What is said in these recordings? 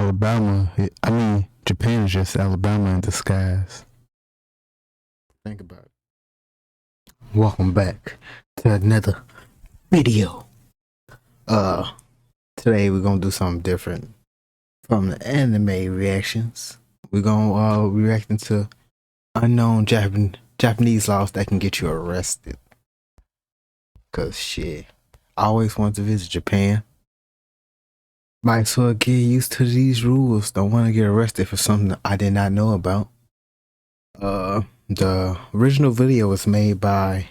Alabama. I mean, Japan is just Alabama in disguise. Think about it. Welcome back to another video. Today we're gonna do something different from the anime reactions. We're gonna reacting to unknown Japanese laws that can get you arrested. Cause shit, I always wanted to visit Japan. Might as well get used to these rules. Don't want to get arrested for something I did not know about. The original video was made by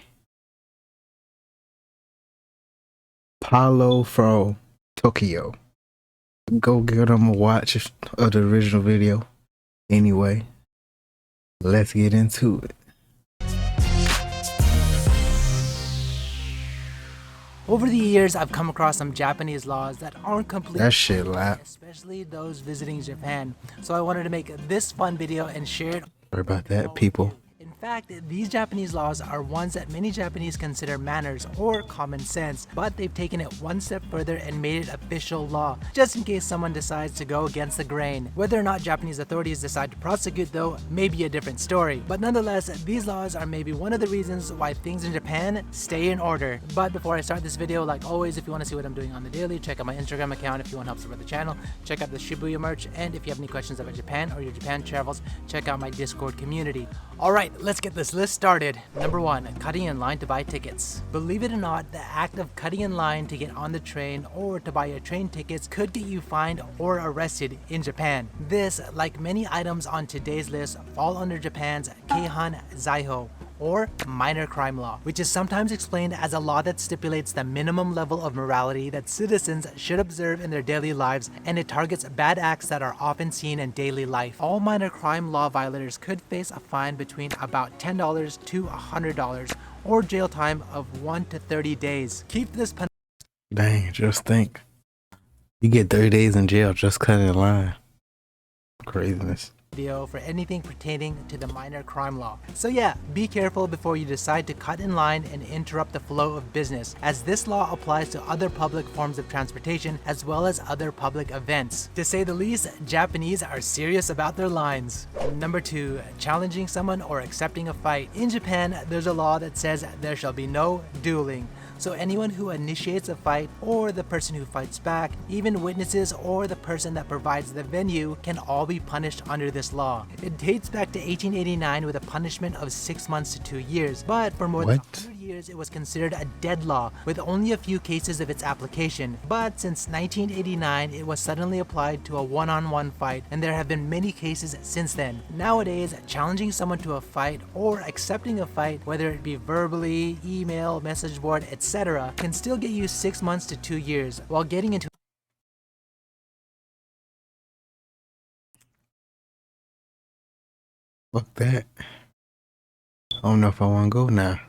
Paulo from Tokyo. Go give them a watch of the original video. Anyway, let's get into it. Over the years, I've come across some Japanese laws that aren't completely That shit loud. especially those visiting Japan. So I wanted to make this fun video and share it. Sorry about that, people. In fact, these Japanese laws are ones that many Japanese consider manners or common sense, but they've taken it one step further and made it official law, just in case someone decides to go against the grain. Whether or not Japanese authorities decide to prosecute, though, may be a different story. But nonetheless, these laws are maybe one of the reasons why things in Japan stay in order. But before I start this video, like always, if you want to see what I'm doing on the daily, check out my Instagram account. If you want to help support the channel, check out the Shibuya merch. And if you have any questions about Japan or your Japan travels, check out my Discord community. Alright, let's get this list started. Number 1, cutting in line to buy tickets. Believe it or not, the act of cutting in line to get on the train or to buy your train tickets could get you fined or arrested in Japan. This, like many items on today's list, fall under Japan's Keihan Zaiho, or minor crime law, which is sometimes explained as a law that stipulates the minimum level of morality that citizens should observe in their daily lives, and it targets bad acts that are often seen in daily life. All minor crime law violators could face a fine between about $10 to $100 or jail time of 1 to 30 days. Keep this Dang, just think. You get 30 days in jail just cutting in line. Craziness. video for anything pertaining to the minor crime law. So yeah, be careful before you decide to cut in line and interrupt the flow of business, as this law applies to other public forms of transportation as well as other public events. To say the least, Japanese are serious about their lines. Number 2, challenging someone or accepting a fight. In Japan, there's a law that says there shall be no dueling. So anyone who initiates a fight, or the person who fights back, even witnesses or the person that provides the venue, can all be punished under this law. It dates back to 1889 with a punishment of 6 months to 2 years, but for more than 100 years it was considered a dead law, with only a few cases of its application. But since 1989, it was suddenly applied to a one-on-one fight, and there have been many cases since then. Nowadays, challenging someone to a fight or accepting a fight, whether it be verbally, email, message board, etc., can still get you 6 months to 2 years, while getting into Fuck that. I don't know if I want to go now.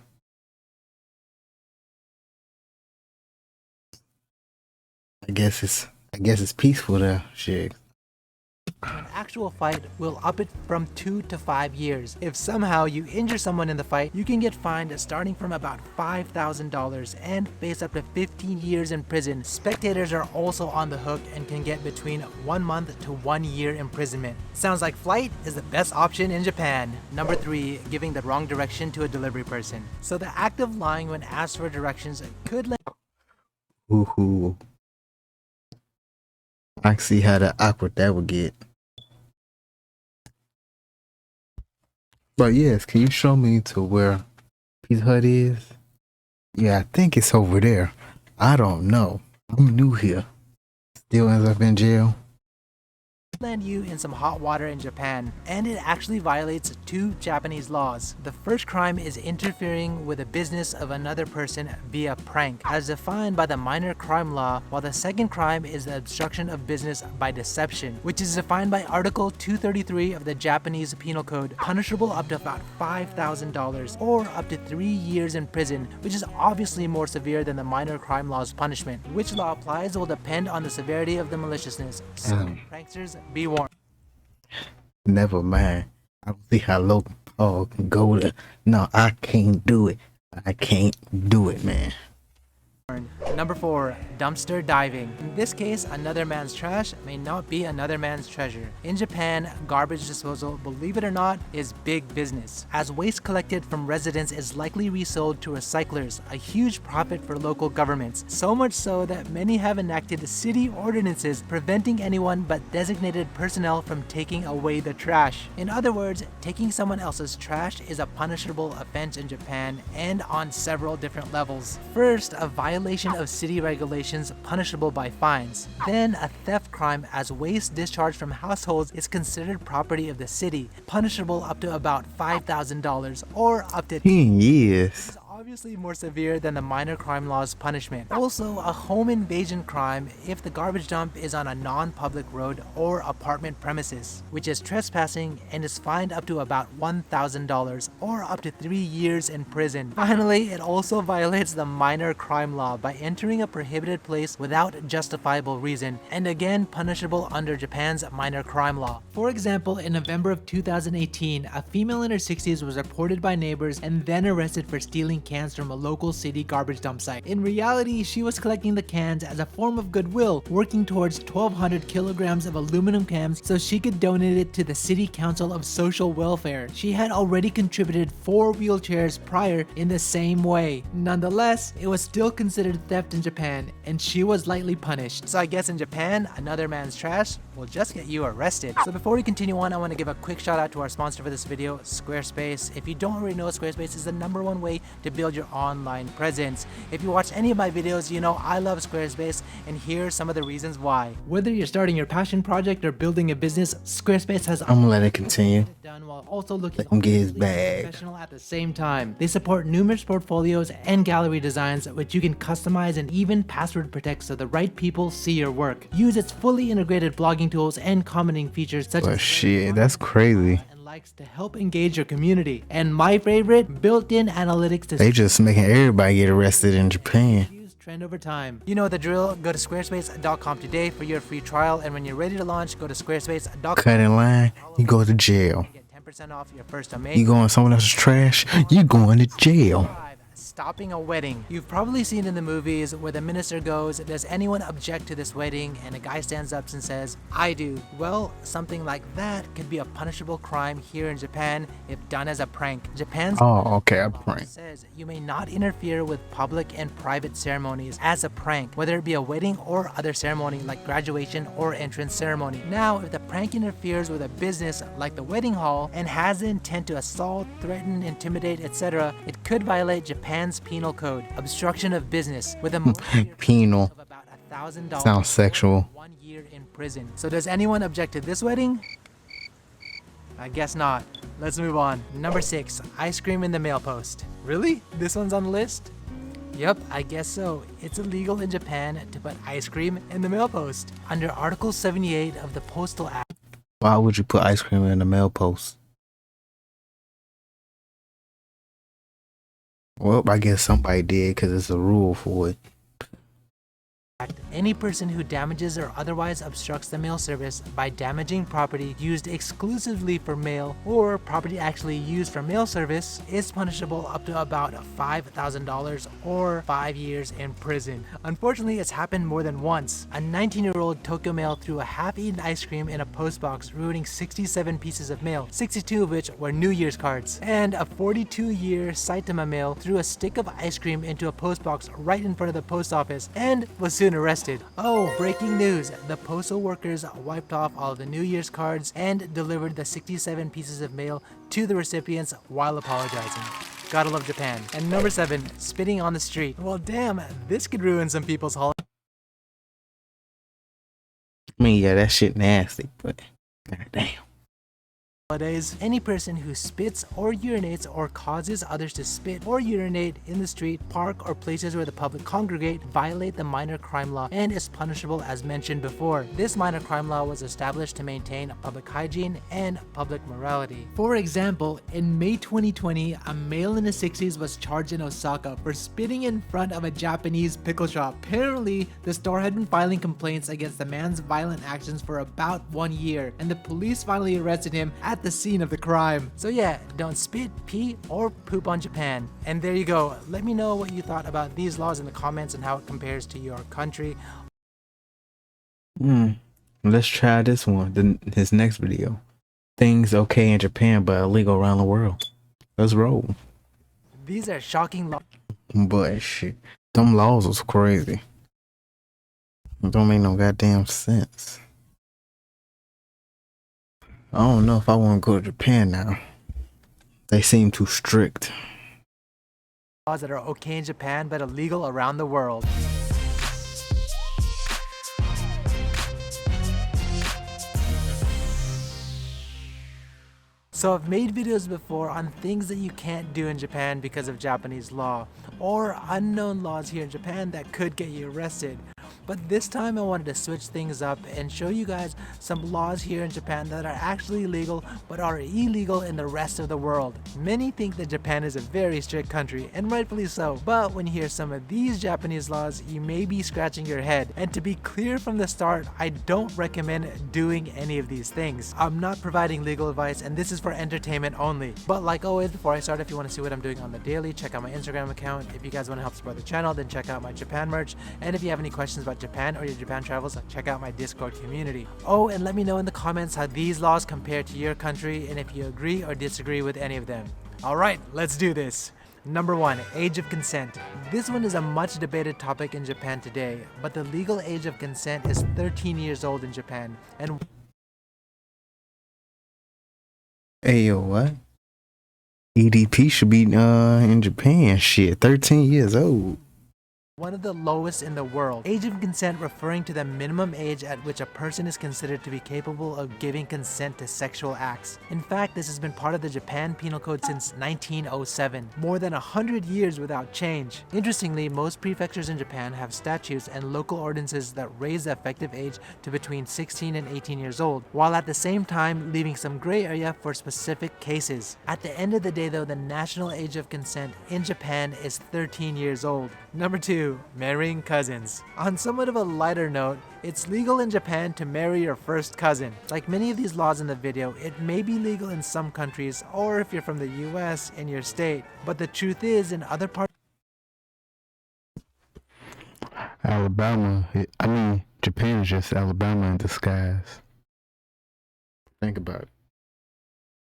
I guess it's peaceful there. Shit. an actual fight will up it from 2 to 5 years. If somehow you injure someone in the fight, you can get fined starting from about $5,000 and face up to 15 years in prison. Spectators are also on the hook and can get between 1 month to 1 year imprisonment. Sounds like flight is the best option in Japan. Number 3, giving the wrong direction to a delivery person. So the act of lying when asked for directions could land Ooh. I can see how awkward that would get. But yes, can you show me to where Pizza Hut is? Yeah, I think it's over there. I don't know. I'm new here. Still ends up in jail. land you in some hot water in Japan, and it actually violates 2 Japanese laws. The first crime is interfering with the business of another person via prank, as defined by the minor crime law, while the second crime is the obstruction of business by deception, which is defined by Article 233 of the Japanese Penal Code, punishable up to about $5,000 or up to 3 years in prison, which is obviously more severe than the minor crime law's punishment. Which law applies will depend on the severity of the maliciousness, so pranksters be warned. Never mind. I don't see how low Paul can go to. No, I can't do it. I can't do it, man. Number 4. Dumpster diving. In this case, another man's trash may not be another man's treasure. In Japan, garbage disposal, believe it or not, is big business, as waste collected from residents is likely resold to recyclers, a huge profit for local governments, so much so that many have enacted city ordinances preventing anyone but designated personnel from taking away the trash. In other words, taking someone else's trash is a punishable offense in Japan and on several different levels. First, a violation of city regulations punishable by fines. Then a theft crime, as waste discharged from households is considered property of the city, punishable up to about $5,000 or up to 10 years. obviously more severe than the minor crime law's punishment. Also, a home invasion crime if the garbage dump is on a non-public road or apartment premises, which is trespassing and is fined up to about $1,000 or up to 3 years in prison. Finally, it also violates the minor crime law by entering a prohibited place without justifiable reason, and again punishable under Japan's minor crime law. For example, in November of 2018, a female in her 60s was reported by neighbors and then arrested for stealing cans from a local city garbage dump site. In reality, she was collecting the cans as a form of goodwill, working towards 1,200 kilograms of aluminum cans so she could donate it to the City Council of Social Welfare. She had already contributed 4 wheelchairs prior in the same way. Nonetheless, it was still considered theft in Japan, and she was lightly punished. So I guess in Japan, another man's trash will just get you arrested. So before we continue on, I want to give a quick shout out to our sponsor for this video, Squarespace. If you don't already know, Squarespace is the #1 way to build your online presence. If you watch any of my videos, you know I love Squarespace, and here are some of the reasons why. Whether you're starting your passion project or building a business, Squarespace has I'm gonna let it continue. done while also looking Let him get his obviously bag. professional at the same time. They support numerous portfolios and gallery designs which you can customize and even password protect so the right people see your work. Use its fully integrated blogging tools and commenting features such But as shit, that's crazy. and likes to help engage your community. And my favorite, built-in analytics to They just making everybody get arrested in Japan. trend over time. You know the drill. Go to squarespace.com today for your free trial, and when you're ready to launch, go to squarespace.com. Cut in line, you go to jail. Get 10% off your first domain. You going someone else's trash, you going to jail. 5. Stopping a wedding. You've probably seen in the movies where the minister goes, "Does anyone object to this wedding?" and a guy stands up and says, "I do." Well, something like that could be a punishable crime here in Japan if done as a prank. Japan's Oh, okay, a prank. says you may not interfere with public and private ceremonies as a prank, whether it be a wedding or other ceremony like graduation or entrance ceremony. Now, if the prank interferes with a business like the wedding hall and has the intent to assault, threaten, intimidate, etc., it could violate Japan's penal code, obstruction of business, with a Penal. of about $1,000. Sounds sexual. 1 year in prison. So does anyone object to this wedding? I guess not. Let's move on. Number 6, ice cream in the mail post. Really? This one's on the list? Yep, I guess so. It's illegal in Japan to put ice cream in the mail post. Under Article 78 of the Postal Act, Why would you put ice cream in the mail post? Well, I guess somebody did because it's a rule for it. any person who damages or otherwise obstructs the mail service by damaging property used exclusively for mail or property actually used for mail service is punishable up to about $5,000 or 5 years in prison. Unfortunately, it's happened more than once. A 19-year-old Tokyo male threw a half-eaten ice cream in a postbox, ruining 67 pieces of mail, 62 of which were New Year's cards. And a 42-year Saitama male threw a stick of ice cream into a postbox right in front of the post office and was soon arrested. Oh, breaking news! The postal workers wiped off all of the New Year's cards and delivered the 67 pieces of mail to the recipients while apologizing. Gotta love Japan. And number 7, spitting on the street. Well, damn, this could ruin some people's holiday. I mean, yeah, that shit nasty, but goddamn. Any person who spits or urinates or causes others to spit or urinate in the street, park, or places where the public congregate violate the minor crime law and is punishable as mentioned before. This minor crime law was established to maintain public hygiene and public morality. For example, in May 2020, a male in his 60s was charged in Osaka for spitting in front of a Japanese pickle shop. Apparently, the store had been filing complaints against the man's violent actions for about 1 year, and the police finally arrested him at the scene of the crime. So yeah, don't spit, pee, or poop on Japan. And there you go. Let me know what you thought about these laws in the comments and how it compares to your country. Let's try this one. His next video. Things okay in Japan but illegal around the world. Let's roll. These are shocking laws. But shit, them laws was crazy. It don't make no goddamn sense. I don't know if I want to go to Japan now. They seem too strict. Laws that are okay in Japan but illegal around the world. So I've made videos before on things that you can't do in Japan because of Japanese law, or unknown laws here in Japan that could get you arrested. But this time I wanted to switch things up and show you guys some laws here in Japan that are actually legal but are illegal in the rest of the world. Many think that Japan is a very strict country, and rightfully so, but when you hear some of these Japanese laws, you may be scratching your head. And to be clear from the start, I don't recommend doing any of these things. I'm not providing legal advice, and this is for entertainment only. But like always, before I start, if you want to see what I'm doing on the daily, check out my Instagram account. If you guys want to help support the channel, then check out my Japan merch. And if you have any questions about Japan or your Japan travels, check out my Discord community. Oh, and let me know in the comments how these laws compare to your country and if you agree or disagree with any of them. Alright, let's do this. Number 1, age of consent. This one is a much debated topic in Japan today, but the legal age of consent is 13 years old in Japan. And Hey, yo, what? EDP should be in Japan. Shit, 13 years old. one of the lowest in the world. Age of consent referring to the minimum age at which a person is considered to be capable of giving consent to sexual acts. In fact, this has been part of the Japan Penal Code since 1907, more than 100 years without change. Interestingly, most prefectures in Japan have statutes and local ordinances that raise the effective age to between 16 and 18 years old, while at the same time leaving some gray area for specific cases. At the end of the day though, the national age of consent in Japan is 13 years old. Number 2. Marrying cousins. On somewhat of a lighter note, it's legal in Japan to marry your first cousin. Like many of these laws in the video, it may be legal in some countries, or if you're from the US, in your state. But the truth is, in other parts Alabama, Japan is just Alabama in disguise. Think about it.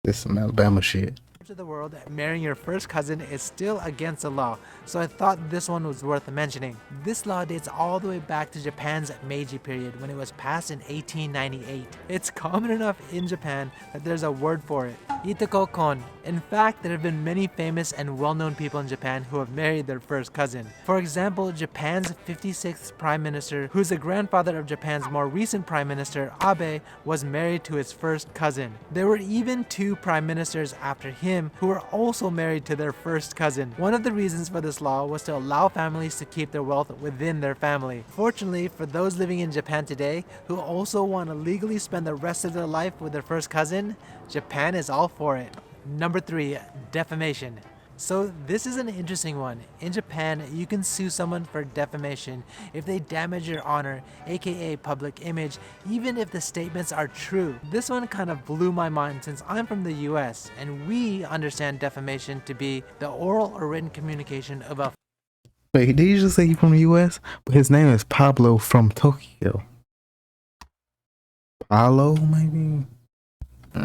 This is some Alabama shit. of the world, marrying your first cousin is still against the law, so I thought this one was worth mentioning. This law dates all the way back to Japan's Meiji period when it was passed in 1898. It's common enough in Japan that there's a word for it, itoko-kon. In fact, there have been many famous and well-known people in Japan who have married their first cousin. For example, Japan's 56th Prime Minister, who's the grandfather of Japan's more recent Prime Minister, Abe, was married to his first cousin. There were even 2 Prime Ministers after him who were also married to their first cousin. One of the reasons for this law was to allow families to keep their wealth within their family. Fortunately, for those living in Japan today who also want to legally spend the rest of their life with their first cousin, Japan is all for it. Number 3, defamation. So this is an interesting one. In Japan, you can sue someone for defamation if they damage your honor, aka public image, even if the statements are true. This one kind of blew my mind since I'm from the US, and we understand defamation to be the oral or written communication of a Wait, did you just say he's from the US? But his name is Pablo from Tokyo. Paulo, maybe?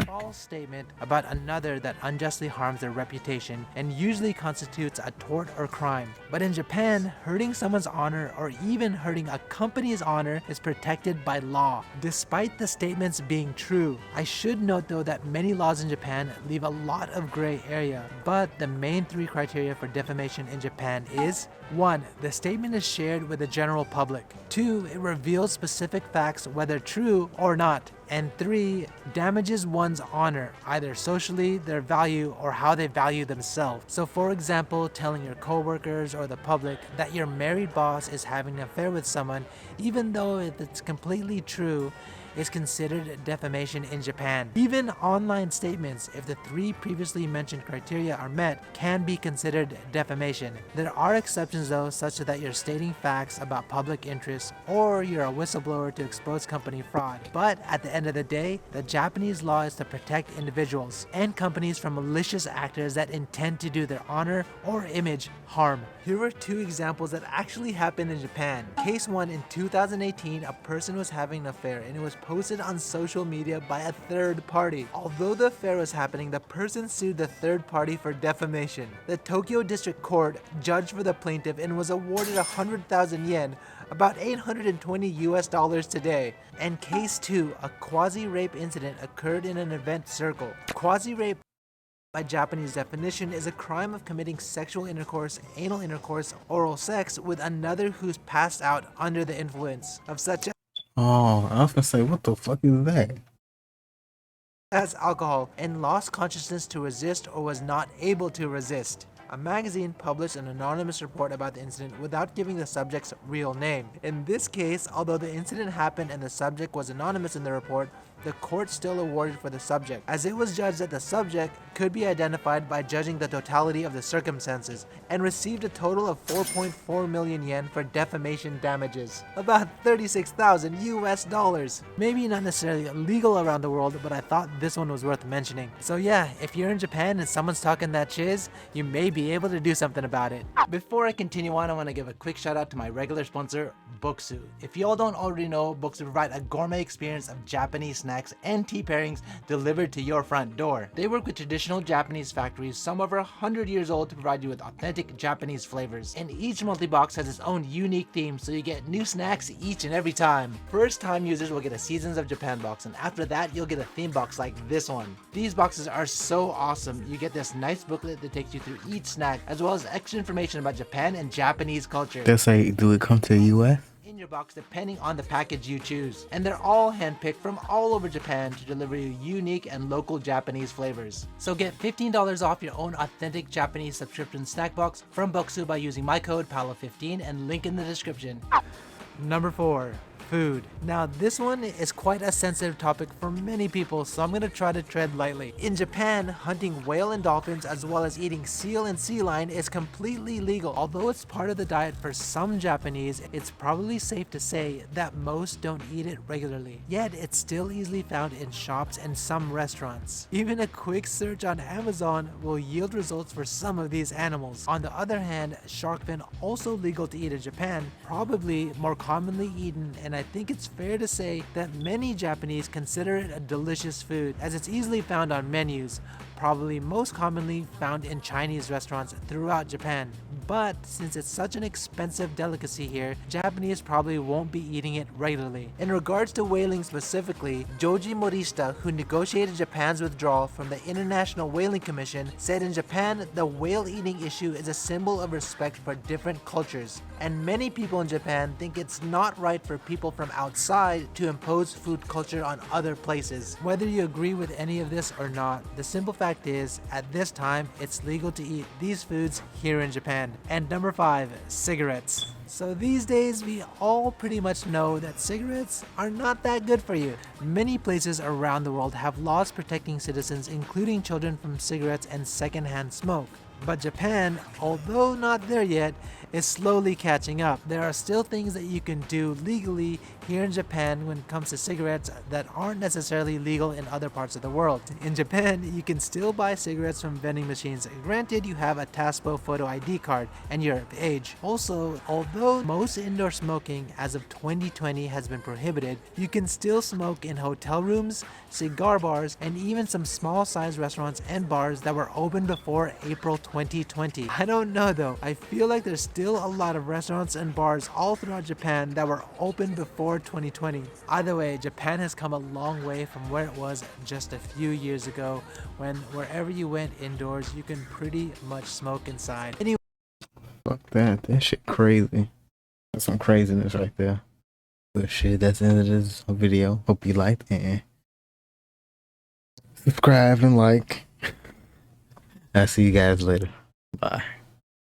false statement about another that unjustly harms their reputation and usually constitutes a tort or crime. But in Japan, hurting someone's honor or even hurting a company's honor is protected by law, despite the statements being true. I should note though that many laws in Japan leave a lot of gray area, but the main 3 criteria for defamation in Japan is 1. The statement is shared with the general public. 2. It reveals specific facts whether true or not. And 3. Damages one's honor, either socially, their value, or how they value themselves. So for example, telling your coworkers or the public that your married boss is having an affair with someone, even though if it's completely true, is considered defamation in Japan. Even online statements, if the 3 previously mentioned criteria are met, can be considered defamation. There are exceptions though, such that you're stating facts about public interest or you're a whistleblower to expose company fraud. But at the end of the day, the Japanese law is to protect individuals and companies from malicious actors that intend to do their honor or image harm. Here are 2 examples that actually happened in Japan. Case 1, in 2018, a person was having an affair and it was posted on social media by a third party. Although the affair was happening, the person sued the third party for defamation. The Tokyo District Court judged for the plaintiff and was awarded 100,000 yen, about $820 today. And case 2, a quasi-rape incident occurred in an event circle. Quasi-rape, by Japanese definition, is a crime of committing sexual intercourse, anal intercourse, oral sex with another who's passed out under the influence of such Oh, I was gonna say, what the fuck is that? as alcohol and lost consciousness to resist or was not able to resist. A magazine published an anonymous report about the incident without giving the subject's real name. In this case, although the incident happened and the subject was anonymous in the report, the court still awarded for the subject, as it was judged that the subject could be identified by judging the totality of the circumstances, and received a total of 4.4 million yen for defamation damages, about 36,000 US dollars. Maybe not necessarily illegal around the world, but I thought this one was worth mentioning. So yeah, if you're in Japan and someone's talking that shiz, you may be able to do something about it. Before I continue on, I want to give a quick shout out to my regular sponsor, Booksu. If y'all don't already know, Booksu provide a gourmet experience of Japanese snacks and tea pairings delivered to your front door. They work with traditional Japanese factories, some over 100 years old, to provide you with authentic Japanese flavors. And each monthly box has its own unique theme, so you get new snacks each and every time. First time users will get a Seasons of Japan box, and after that you'll get a theme box like this one. These boxes are so awesome. You get this nice booklet that takes you through each snack, as well as extra information about Japan and Japanese culture. They'll say, do it come to the US? In your box depending on the package you choose, and they're all handpicked from all over Japan to deliver you unique and local Japanese flavors. So get $15 off your own authentic Japanese subscription snack box from Booksu by using my code PALO15 and link in the description. Number 4. Food. Now this one is quite a sensitive topic for many people, so I'm gonna try to tread lightly. In Japan, hunting whale and dolphins as well as eating seal and sea lion is completely legal. Although it's part of the diet for some Japanese, it's probably safe to say that most don't eat it regularly. Yet it's still easily found in shops and some restaurants. Even a quick search on Amazon will yield results for some of these animals. On the other hand, shark fin, also legal to eat in Japan, probably more commonly eaten, and I think it's fair to say that many Japanese consider it a delicious food, as it's easily found on menus, probably most commonly found in Chinese restaurants throughout Japan. But since it's such an expensive delicacy here, Japanese probably won't be eating it regularly. In regards to whaling specifically, Joji Morishita, who negotiated Japan's withdrawal from the International Whaling Commission, said in Japan the whale eating issue is a symbol of respect for different cultures, and many people in Japan think it's not right for people from outside to impose food culture on other places. Whether you agree with any of this or not, the simple fact is, at this time, it's legal to eat these foods here in Japan. And number 5, cigarettes. So these days, we all pretty much know that cigarettes are not that good for you. Many places around the world have laws protecting citizens, including children, from cigarettes and secondhand smoke. But Japan, although not there yet, is slowly catching up. There are still things that you can do legally here in Japan when it comes to cigarettes that aren't necessarily legal in other parts of the world. In Japan, you can still buy cigarettes from vending machines. Granted, you have a TASPO photo ID card and you're of age. Also, although most indoor smoking as of 2020 has been prohibited, you can still smoke in hotel rooms, cigar bars, and even some small-sized restaurants and bars that were open before April 2020. I don't know though. I feel like there's still a lot of restaurants and bars all throughout Japan that were open before 2020. Either way, Japan has come a long way from where it was just a few years ago, when wherever you went indoors, you can pretty much smoke inside. Anyway, Fuck that. That shit crazy. That's some craziness right there. But shit, that's the end of this video. Hope you liked and subscribe and like. I'll see you guys later. Bye.